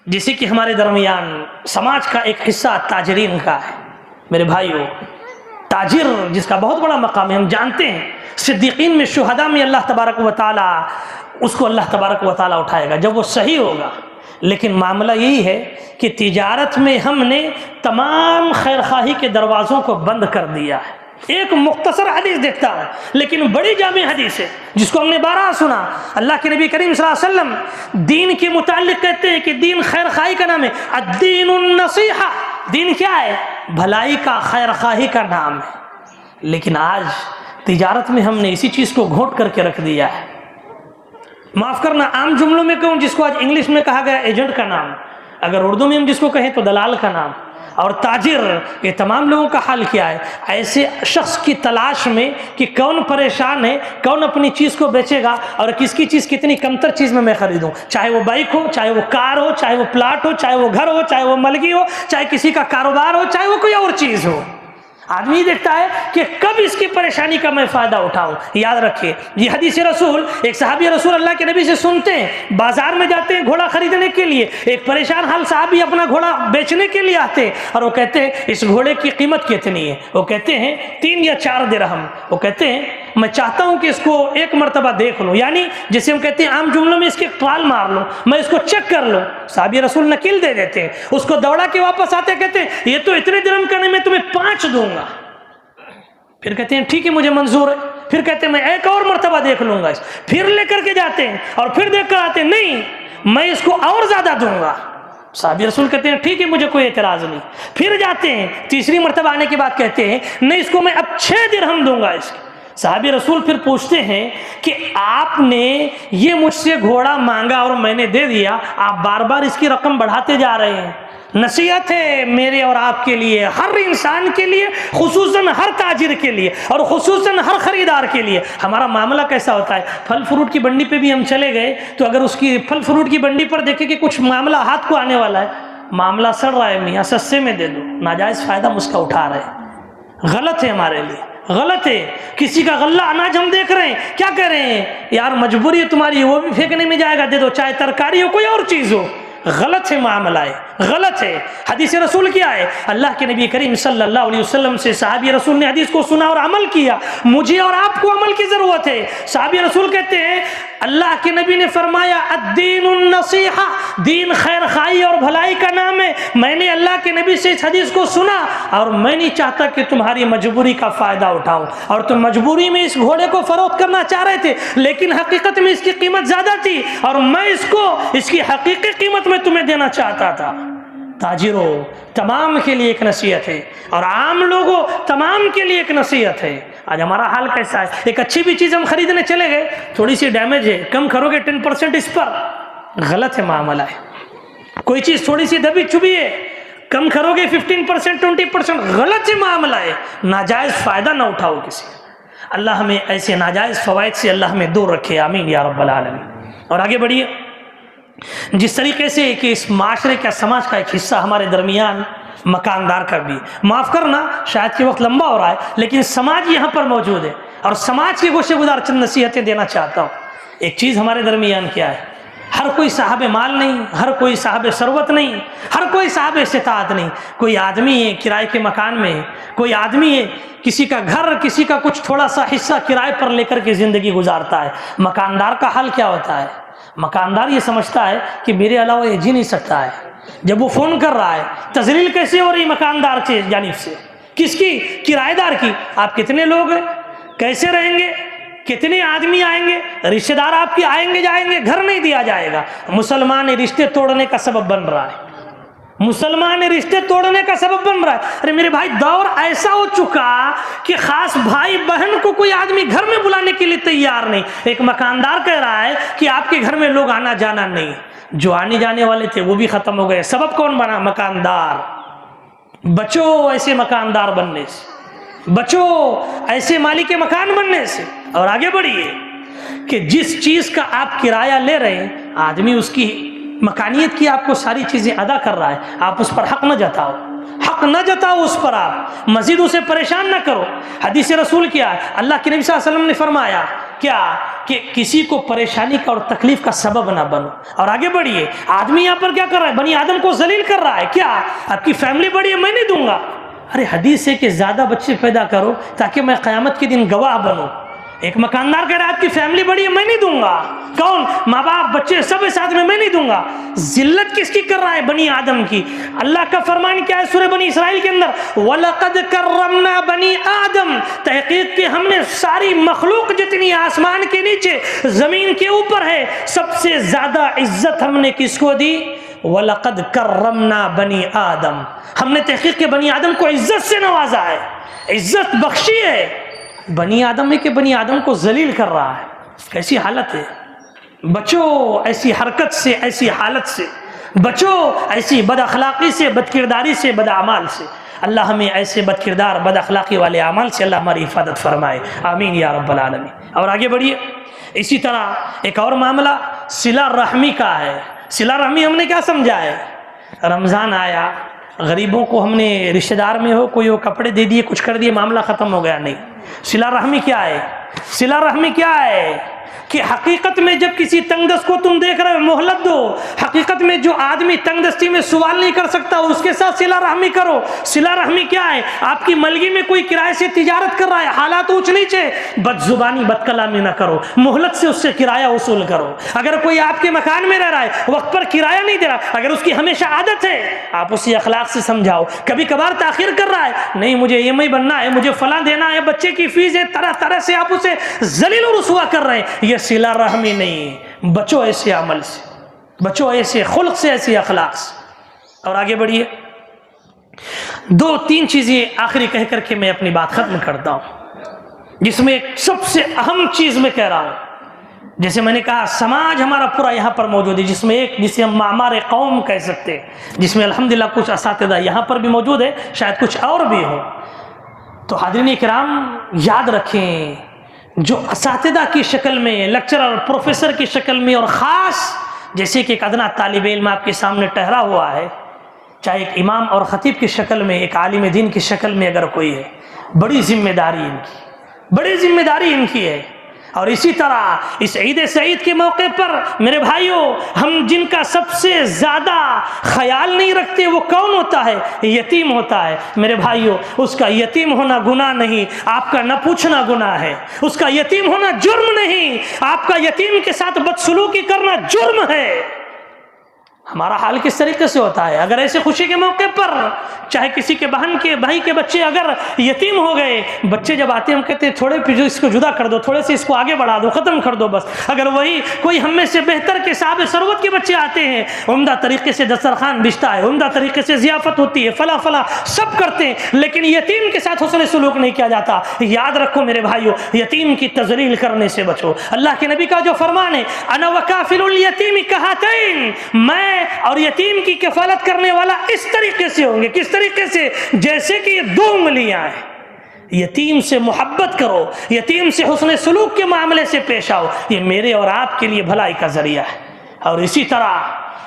جیسے کہ ہمارے درمیان سماج کا ایک حصہ تاجرین کا ہے. میرے بھائیوں تاجر جس کا بہت بڑا مقام ہے، ہم جانتے ہیں صدیقین میں، شہداء میں اللہ تبارک و تعالی اس کو اللہ تبارک و تعالی اٹھائے گا جب وہ صحیح ہوگا. لیکن معاملہ یہی ہے کہ تجارت میں ہم نے تمام خیر خواہی کے دروازوں کو بند کر دیا ہے. ایک مختصر حدیث دیکھتا ہے لیکن بڑی جامع حدیث ہے جس کو ہم نے بارہا سنا. اللہ کے نبی کریم صلی اللہ علیہ وسلم دین کے متعلق کہتے ہیں کہ دین خیر خواہی کا نام ہے. الدین النصیحہ. دین کیا ہے؟ بھلائی کا، خیر خواہی کا نام ہے. لیکن آج تجارت میں ہم نے اسی چیز کو گھونٹ کر کے رکھ دیا ہے. معاف کرنا عام جملوں میں کہوں، جس کو آج انگلش میں کہا گیا ایجنٹ کا نام، اگر اردو میں ہم جس کو کہیں تو دلال کا نام. اور تاجر، یہ تمام لوگوں کا حال کیا ہے؟ ایسے شخص کی تلاش میں کہ کون پریشان ہے، کون اپنی چیز کو بیچے گا اور کس کی چیز کتنی کمتر چیز میں خریدوں. چاہے وہ بائک ہو، چاہے وہ کار ہو، چاہے وہ پلاٹ ہو، چاہے وہ گھر ہو، چاہے وہ ملگی ہو، چاہے کسی کا کاروبار ہو، چاہے وہ کوئی اور چیز ہو. آدمی دیکھتا ہے کہ کب اس کی پریشانی کا میں فائدہ اٹھاؤں. یاد رکھیے یہ حدیث رسول، ایک صحابی رسول اللہ کے نبی سے سنتے ہیں، بازار میں جاتے ہیں گھوڑا خریدنے کے لیے. ایک پریشان حال صحابی اپنا گھوڑا بیچنے کے لیے آتے ہیں اور وہ کہتے ہیں اس گھوڑے کی قیمت کتنی ہے؟ وہ کہتے ہیں 3 یا 4 درہم. وہ کہتے ہیں میں چاہتا ہوں کہ اس کو ایک مرتبہ دیکھ لوں، یعنی جسے ہم کہتے ہیں عام جملوں میں اس کی ٹرال مار لوں، میں اس کو چیک کر لوں. صحابی رسول نکیل دے دیتے ہیں، اس کو دوڑا کے واپس آتے کہتے ہیں یہ تو اتنے درہم کا نہیں، میں تمہیں 5 دوں گا. پھر کہتے ہیں ٹھیک ہے مجھے منظور ہے. پھر کہتے ہیں میں ایک اور مرتبہ دیکھ لوں گا. پھر لے کر کے جاتے ہیں اور پھر دیکھ کر آتے ہیں نہیں میں اس کو اور زیادہ دوں گا. صحابی رسول کہتے ہیں ٹھیک ہے مجھے کوئی اعتراض نہیں. پھر جاتے ہیں، تیسری مرتبہ آنے کے بعد کہتے ہیں نہیں اس کو میں اب 6 درہم دوں گا. اس کے صحابی رسول پھر پوچھتے ہیں کہ آپ نے یہ مجھ سے گھوڑا مانگا اور میں نے دے دیا، آپ بار بار اس کی رقم بڑھاتے جا رہے ہیں. نصیحت ہے میرے اور آپ کے لیے، ہر انسان کے لیے، خصوصاً ہر تاجر کے لیے اور خصوصاً ہر خریدار کے لیے. ہمارا معاملہ کیسا ہوتا ہے؟ پھل فروٹ کی منڈی پہ بھی ہم چلے گئے تو اگر اس کی پھل فروٹ کی منڈی پر دیکھیں کہ کچھ معاملہ ہاتھ کو آنے والا ہے، معاملہ سڑ رہا ہے، میاں سستے میں دے دو، ناجائز فائدہ ہم اس کا اٹھا رہے ہیں. غلط ہے ہمارے لیے، غلط ہے. کسی کا غلہ اناج ہم دیکھ رہے ہیں، کیا کہہ رہے ہیں یار مجبوری ہے تمہاری، وہ بھی پھینکنے میں جائے گا، دے دو، چاہے ترکاری ہو کوئی اور چیز ہو. غلط ہے معاملہ ہے، غلط ہے. حدیث رسول کیا ہے؟ اللہ کے نبی کریم صلی اللہ علیہ وسلم سے صحابی رسول نے حدیث کو سنا اور عمل کیا. مجھے اور آپ کو عمل کی ضرورت ہے. صحابی رسول کہتے ہیں اللہ کے نبی نے فرمایا الدین النصیحہ، دین خیر خواہی اور بھلائی کا نام ہے. میں نے اللہ کے نبی سے اس حدیث کو سنا اور میں نہیں چاہتا کہ تمہاری مجبوری کا فائدہ اٹھاؤں. اور تم مجبوری میں اس گھوڑے کو فروخت کرنا چاہ رہے تھے لیکن حقیقت میں اس کی قیمت زیادہ تھی اور میں اس کو اس کی حقیقی قیمت میں تمہیں دینا چاہتا تھا. تاجروں تمام کے لیے ایک نصیحت ہے اور عام لوگوں تمام کے لیے ایک نصیحت ہے. آج ہمارا حال کیسا ہے؟ ایک اچھی بھی چیز ہم خریدنے چلے گئے، تھوڑی سی ڈیمیج ہے، کم کرو گے 10% اس پر، غلط ہے معاملہ ہے. کوئی چیز تھوڑی سی دبی چبھی ہے، کم کرو گے 15% 20%، غلط ہے معاملہ ہے. ناجائز فائدہ نہ اٹھاؤ کسی. اللہ ہمیں ایسے ناجائز فوائد سے اللہ ہمیں دور رکھے. آمین یا رب العالمین. اور آگے بڑھیے. جس طریقے سے کہ اس معاشرے کا، سماج کا ایک حصہ ہمارے درمیان مکاندار کا بھی، معاف کرنا شاید کہ وقت لمبا ہو رہا ہے لیکن سماج یہاں پر موجود ہے اور سماج کے گوشے گزار چند نصیحتیں دینا چاہتا ہوں. ایک چیز ہمارے درمیان کیا ہے، ہر کوئی صاحب مال نہیں، ہر کوئی صاحب ثروت نہیں، ہر کوئی صاحب استطاعت نہیں. کوئی آدمی ہے کرائے کے مکان میں، کوئی آدمی ہے کسی کا گھر، کسی کا کچھ تھوڑا سا حصہ کرائے پر لے کر کے زندگی گزارتا ہے. مکاندار کا حال کیا ہوتا ہے؟ مکاندار یہ سمجھتا ہے کہ میرے علاوہ یہ جی نہیں سکتا ہے. جب وہ فون کر رہا ہے، تذلیل کیسے ہو رہی مکاندار کی جانب سے؟ کس کی؟ کرایہ دار کی. آپ کتنے لوگ ہیں، کیسے رہیں گے، کتنے آدمی آئیں گے، رشتہ دار آپ کے آئیں گے جائیں گے، گھر نہیں دیا جائے گا. مسلمان رشتے توڑنے کا سبب بن رہا ہے، مسلمان رشتے توڑنے کا سبب بن رہا ہے. ارے میرے بھائی، دور ایسا ہو چکا کہ خاص بھائی بہن کو کوئی آدمی گھر میں بلانے کے لیے تیار نہیں. ایک مکاندار کہہ رہا ہے کہ آپ کے گھر میں لوگ آنا جانا نہیں. جو آنے جانے والے تھے وہ بھی ختم ہو گئے. سبب کون بنا؟ مکاندار. بچو ایسے مکاندار بننے سے، بچو ایسے مالک مکان بننے سے. اور آگے بڑھیے کہ جس چیز کا آپ کرایہ لے رہے ہیں، آدمی اس کی مکانیت کی آپ کو ساری چیزیں ادا کر رہا ہے، آپ اس پر حق نہ جتاؤ، حق نہ جتاؤ اس پر، آپ مزید اسے پریشان نہ کرو. حدیث رسول کیا ہے؟ اللہ کے نبی صلی اللہ علیہ وسلم نے فرمایا کیا کہ کسی کو پریشانی کا اور تکلیف کا سبب نہ بنو. اور آگے بڑھیے، آدمی یہاں پر کیا کر رہا ہے؟ بنی آدم کو ذلیل کر رہا ہے. کیا آپ کی فیملی بڑی ہے، میں نہیں دوں گا. ارے حدیث ہے کہ زیادہ بچے پیدا کرو تاکہ میں قیامت کے دن گواہ بنوں. ایک مکاندار کہہ رہا ہے آپ کی فیملی بڑی ہے، میں نہیں دوں گا. کون؟ ماں باپ بچے سب ساتھ میں نہیں دوں گا. ذلت کس کی کر رہا ہے؟ بنی آدم کی. اللہ کا فرمان کیا ہے سورہ بنی اسرائیل کے اندر؟ وَلَقَدْ كَرَّمْنَا بَنِي آدم. تحقیق کہ ہم نے ساری مخلوق جتنی آسمان کے نیچے زمین کے اوپر ہے، سب سے زیادہ عزت ہم نے کس کو دی؟ وَلَقَدْ كَرَّمْنَا بَنِي آدم. ہم نے تحقیق کہ بنی آدم کو عزت سے نوازا ہے، عزت بخشی ہے. بنی آدم ہے کہ بنی آدم کو ذلیل کر رہا ہے. کیسی حالت ہے؟ بچو ایسی حرکت سے، ایسی حالت سے بچو، ایسی بد اخلاقی سے، بد کرداری سے، بد اعمال سے. اللہ ہمیں ایسے بد کردار، بد اخلاقی والے اعمال سے اللہ ہماری حفاظت فرمائے. آمین یا رب العالمین. اور آگے بڑھیے. اسی طرح ایک اور معاملہ صلہ رحمی کا ہے. صلہ رحمی ہم نے کیا سمجھا ہے؟ رمضان آیا، غریبوں کو ہم نے، رشتہ دار میں ہو کوئی، وہ کپڑے دے دیے، کچھ کر دیے، معاملہ ختم ہو گیا. نہیں. صلہ رحمی کیا ہے؟ صلہ رحمی کیا ہے کہ حقیقت میں جب کسی تنگ دست کو تم دیکھ رہے ہو، مہلت دو. حقیقت میں جو آدمی تنگ دستی میں سوال نہیں کر سکتا، اس کے ساتھ صلہ رحمی کرو. صلہ رحمی کیا ہے؟ آپ کی ملگی میں کوئی کرائے سے تجارت کر رہا ہے، حالات اونچ نیچے، بد زبانی بد کلامی نہ کرو، مہلت سے اس سے کرایہ وصول کرو. اگر کوئی آپ کے مکان میں رہ رہا ہے، وقت پر کرایہ نہیں دے رہا، اگر اس کی ہمیشہ عادت ہے، آپ اسے اخلاق سے سمجھاؤ. کبھی کبھار تاخیر کر رہا ہے، نہیں مجھے EMI بننا ہے، مجھے فلاں دینا ہے، بچے کی فیس ہے، طرح طرح سے آپ اسے ذلیل و رسوا کر رہے ہیں، یہ صلہ رحمی نہیں. بچو ایسے عمل سے، بچو ایسے خلق سے، ایسے اخلاق سے. اور آگے بڑھیے. 2-3 چیزیں آخری کہہ کر کے میں اپنی بات ختم کرتا ہوں، جس میں سب سے اہم چیز میں کہہ رہا ہوں. جیسے میں نے کہا سماج ہمارا پورا یہاں پر موجود ہے، جس میں ایک جسے ہم معمار قوم کہہ سکتے ہیں، جس میں الحمدللہ کچھ اساتذہ یہاں پر بھی موجود ہے، شاید کچھ اور بھی ہو. تو حاضرین کرام یاد رکھیں، جو اساتذہ کی شکل میں، لیکچرر اور پروفیسر کی شکل میں، اور خاص جیسے کہ ایک ادنا طالب علم آپ کے سامنے ٹہرا ہوا ہے، چاہے ایک امام اور خطیب کی شکل میں، ایک عالم دین کی شکل میں اگر کوئی ہے، بڑی ذمہ داری ان کی، بڑی ذمہ داری ان کی ہے. اور اسی طرح اس عید سعید کے موقع پر میرے بھائیوں، ہم جن کا سب سے زیادہ خیال نہیں رکھتے وہ کون ہوتا ہے؟ یتیم ہوتا ہے. میرے بھائیوں، اس کا یتیم ہونا گناہ نہیں، آپ کا نہ پوچھنا گناہ ہے. اس کا یتیم ہونا جرم نہیں، آپ کا یتیم کے ساتھ بدسلوکی کرنا جرم ہے. ہمارا حال کس طریقے سے ہوتا ہے؟ اگر ایسے خوشی کے موقع پر، چاہے کسی کے بہن کے بھائی کے بچے اگر یتیم ہو گئے، بچے جب آتے ہیں ہم کہتے ہیں تھوڑے اس کو جدا کر دو، تھوڑے سے اس کو آگے بڑھا دو، ختم کر دو بس. اگر وہی کوئی ہم میں سے بہتر کے صاحب ثروت کے بچے آتے ہیں، عمدہ طریقے سے دسترخوان بچتا ہے، عمدہ طریقے سے ضیافت ہوتی ہے، فلاں فلاں سب کرتے ہیں، لیکن یتیم کے ساتھ حسن سلوک نہیں کیا جاتا. یاد رکھو میرے بھائیوں، یتیم کی تذلیل کرنے سے بچو. اللہ کے نبی کا جو فرمان ہے، انا وکافل الیتیم کہاتین، میں اور یتیم کی کفالت کرنے والا اس طریقے سے ہوں گے. کس طریقے سے؟ جیسے کہ یہ 2 انگلیاں ہیں. یتیم سے محبت کرو، یتیم سے حسن سلوک کے معاملے سے پیش آؤ، یہ میرے اور آپ کے لیے بھلائی کا ذریعہ ہے. اور اسی طرح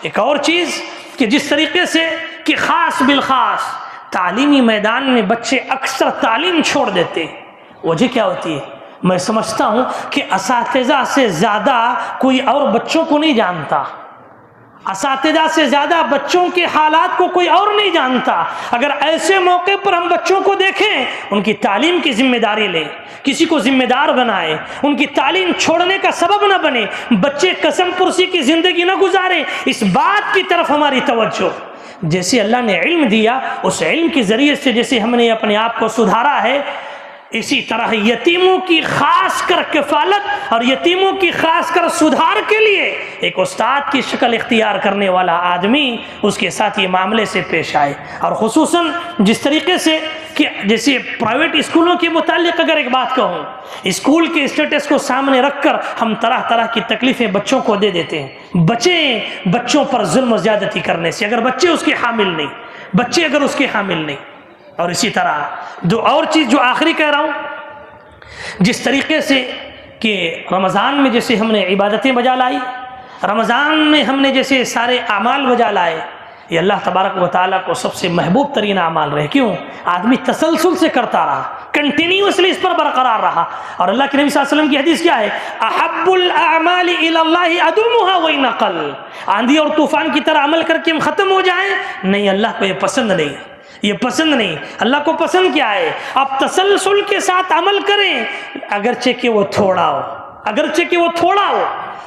ایک اور چیز کہ جس طریقے سے کہ خاص بالخاص تعلیمی میدان میں بچے اکثر تعلیم چھوڑ دیتے ہیں، وجہ کیا ہوتی ہے؟ میں سمجھتا ہوں کہ اساتذہ سے زیادہ کوئی اور بچوں کو نہیں جانتا، اساتذہ سے زیادہ بچوں کے حالات کو کوئی اور نہیں جانتا۔ اگر ایسے موقع پر ہم بچوں کو دیکھیں، ان کی تعلیم کی ذمہ داری لیں، کسی کو ذمہ دار بنائیں، ان کی تعلیم چھوڑنے کا سبب نہ بنے، بچے قسم پرسی کی زندگی نہ گزاریں، اس بات کی طرف ہماری توجہ۔ جیسے اللہ نے علم دیا، اس علم کے ذریعے سے جیسے ہم نے اپنے آپ کو سدھارا ہے، اسی طرح یتیموں کی خاص کر کفالت اور یتیموں کی خاص کر سدھار کے لیے ایک استاد کی شکل اختیار کرنے والا آدمی اس کے ساتھ یہ معاملے سے پیش آئے۔ اور خصوصاً جس طریقے سے کہ جیسے پرائیویٹ اسکولوں کے متعلق اگر ایک بات کہوں، اسکول کے اسٹیٹس کو سامنے رکھ کر ہم طرح طرح کی تکلیفیں بچوں کو دے دیتے ہیں۔ بچیں بچوں پر ظلم و زیادتی کرنے سے، اگر بچے اس کے حامل نہیں، بچے اگر اس کے حامل نہیں۔ اور اسی طرح دو اور چیز جو آخری کہہ رہا ہوں، جس طریقے سے کہ رمضان میں جیسے ہم نے عبادتیں بجا لائی، رمضان میں ہم نے جیسے سارے اعمال بجا لائے، یہ اللہ تبارک و تعالیٰ کو سب سے محبوب ترین اعمال رہے۔ کیوں؟ آدمی تسلسل سے کرتا رہا، کنٹینیوسلی اس پر برقرار رہا۔ اور اللہ کے نبی صلی اللہ علیہ وسلم کی حدیث کیا ہے؟ احب الاعمال الی اللہ ادومها وان قل۔ آندھی اور طوفان کی طرح عمل کر کے ہم ختم ہو جائیں، نہیں، اللہ کو یہ پسند نہیں، یہ پسند نہیں۔ اللہ کو پسند کیا ہے؟ آپ تسلسل کے ساتھ عمل کریں، اگرچہ کہ وہ تھوڑا ہو، اگرچہ کہ وہ تھوڑا ہو،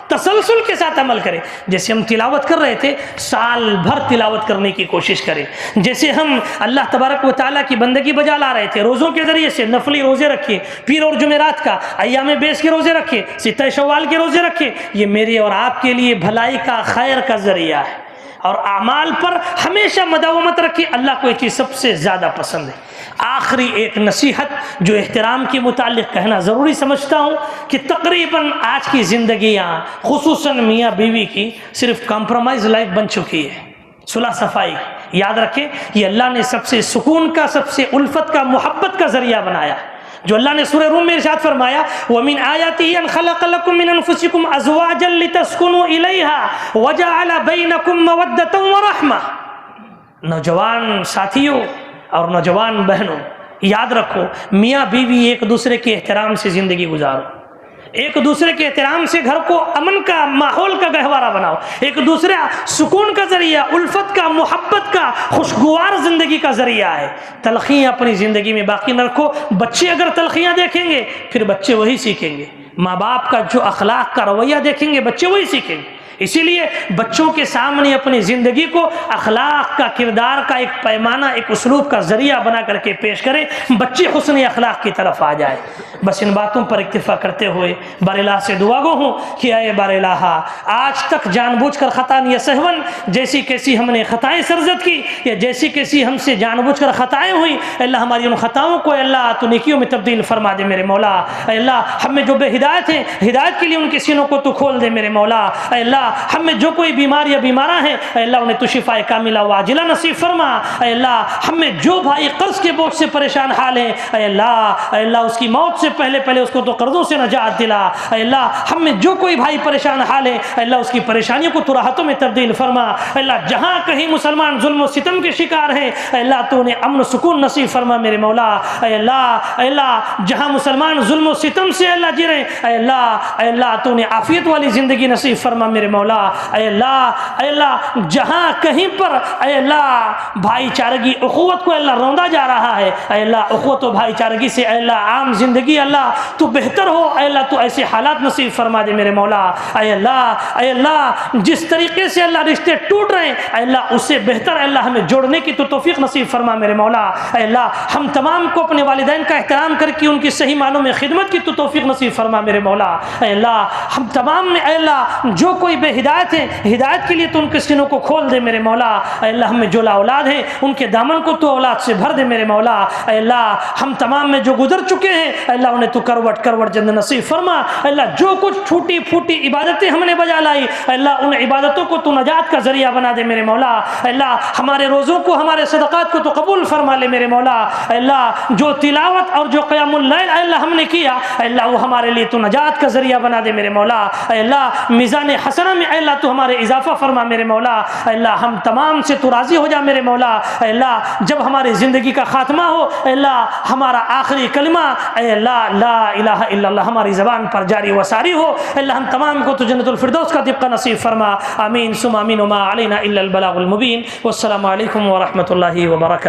تسلسل کے ساتھ عمل کریں۔ جیسے ہم تلاوت کر رہے تھے، سال بھر تلاوت کرنے کی کوشش کریں۔ جیسے ہم اللہ تبارک و تعالیٰ کی بندگی بجا لا رہے تھے، روزوں کے ذریعے سے نفلی روزے رکھے، پیر اور جمعرات کا، ایام بیس کے روزے رکھے، ستہ شوال کے روزے رکھے، یہ میرے اور آپ کے لیے بھلائی کا، خیر کا ذریعہ ہے۔ اور اعمال پر ہمیشہ مداومت رکھیں، اللہ کو یہ چیز سب سے زیادہ پسند ہے۔ آخری ایک نصیحت جو احترام کے متعلق کہنا ضروری سمجھتا ہوں کہ تقریباً آج کی زندگیاں خصوصاً میاں بیوی کی صرف کمپرومائز لائف بن چکی ہے، صلح صفائی۔ یاد رکھیں یہ اللہ نے سب سے سکون کا، سب سے الفت کا، محبت کا ذریعہ بنایا، جو اللہ نے سورہ روم میں ارشاد فرمایا وَمِنْ آيَاتِهِ أَنْ خَلَقَ لَكُم مِّنْ أَنفُسِكُمْ أَزْوَاجًا لِتَسْكُنُوا إِلَيْهَا وَجَعَلَ بَيْنَكُم مَّوَدَّةً وَرَحْمَةً۔ نوجوان ساتھیوں اور نوجوان بہنوں، یاد رکھو میاں بیوی ایک دوسرے کے احترام سے زندگی گزارو، ایک دوسرے کے احترام سے گھر کو امن کا، ماحول کا گہوارہ بناؤ، ایک دوسرے سکون کا ذریعہ، الفت کا، محبت کا، خوشگوار زندگی کا ذریعہ ہے۔ تلخیاں اپنی زندگی میں باقی نہ رکھو۔ بچے اگر تلخیاں دیکھیں گے پھر بچے وہی سیکھیں گے، ماں باپ کا جو اخلاق کا رویہ دیکھیں گے بچے وہی سیکھیں گے۔ اسی لیے بچوں کے سامنے اپنی زندگی کو اخلاق کا، کردار کا ایک پیمانہ، ایک اسلوب کا ذریعہ بنا کر کے پیش کریں، بچے حسن اخلاق کی طرف آ جائے۔ بس ان باتوں پر اکتفا کرتے ہوئے بار الہ سے دعا گو ہوں کہ اے بار الہ، آج تک جان بوجھ کر خطا یا سہون جیسی کیسی ہم نے خطائیں سرزد کی، یا جیسی کیسی ہم سے جان بوجھ کر خطائیں ہوئی، اللہ ہماری ان خطاؤں کو اے اللہ تو نیکیوں میں تبدیل فرما دے میرے مولا۔ اے اللہ ہم میں جو بے ہدایت ہیں، ہدایت کے لیے ان کے سینوں کو تو کھول دے میرے مولا۔ اے اللہ ہم میں جو کوئی بیمار یا بیمارہ ہیں، اے اللہ انہیں تو شفاء کاملہ واجلہ نصیب فرما۔ اے اللہ ہم میں جو بھائی قرض کے بوجھ سے پریشان حال ہیں، اے اللہ اس کی موت سے پہلے اس کو تو قرضوں سے نجات دلا۔ اے اللہ ہم میں جو کوئی بھائی پریشان حال ہے، اے اللہ اس کی پریشانیوں کو تو راحتوں میں تبدیل فرما۔ اے اللہ جہاں کہیں مسلمان ظلم و ستم کے شکار ہیں، اے اللہ تو انہیں امن و سکون نصیب فرما میرے مولا۔ اے اللہ جہاں مسلمان ظلم و ستم سے اللہ جی رہے، اے اللہ تو انہیں عافیت والی زندگی نصیب فرما میرے مولا۔ اے اللہ جہاں کہیں پر اے اللہ بھائی چارگی، اخوت کو اللہ روندا جا رہا ہے، اے اللہ اخوت و بھائی چارگی سے اے اللہ عام زندگی اللہ تو بہتر ہو، اے اللہ تو ایسے حالات نصیب فرما دے میرے مولا۔ اے اللہ جس طریقے سے اللہ رشتے ٹوٹ رہے ہیں، اے اللہ اس سے بہتر اے اللہ ہمیں جوڑنے کی تو توفیق نصیب فرما میرے مولا۔ اے اللہ ہم تمام کو اپنے والدین کا احترام کر کے ان کی صحیح معنوں میں خدمت کی تو توفیق نصیب فرما میرے مولا۔ اے اللہ ہم تمام میں اے اللہ جو کوئی بے ہدایت ہے، ہدایت کے لیے تو ان کے سینوں کو کھول دے میرے مولا۔ اے اللہ ہم میں جو اولاد ہیں ان کے دامن کو تو اولاد سے بھر دے میرے مولا۔ اے اللہ ہم تمام میں جو گزر چکے ہیں، اے اللہ انہیں تو کروٹ جنت نصیب فرما۔ اے اللہ جو کچھ ٹوٹی پھوٹی عبادتیں ہم نے بجا لائی، اے اللہ ان عبادتوں کو تو نجات کا ذریعہ بنا دے میرے مولا۔ اے اللہ ہمارے روزوں کو، ہمارے صدقات کو تو قبول فرما لے میرے مولا۔ اے اللہ جو تلاوت اور جو قیام اللیل اے اللہ ہم نے کیا، اے اللہ وہ ہمارے لیے تو نجات کا ذریعہ بنا دے میرے مولا۔ اے اللہ میزان حسنہ میں اے اللہ تو ہمارے اضافہ فرما میرے مولا۔ اے اللہ ہم تمام سے تو راضی ہو جا میرے مولا۔ اے اللہ جب ہماری زندگی کا خاتمہ ہو، اے اللہ ہمارا آخری کلمہ اے اللہ لا الہ الا اللہ ہماری زبان پر جاری و ساری ہو۔ اللہ ہم تمام کو تو جنت الفردوس کا طبقہ نصیب فرما، آمین ثم آمین، وما علینا الا البلاغ المبین۔ والسلام علیکم ورحمۃ اللہ وبرکاتہ۔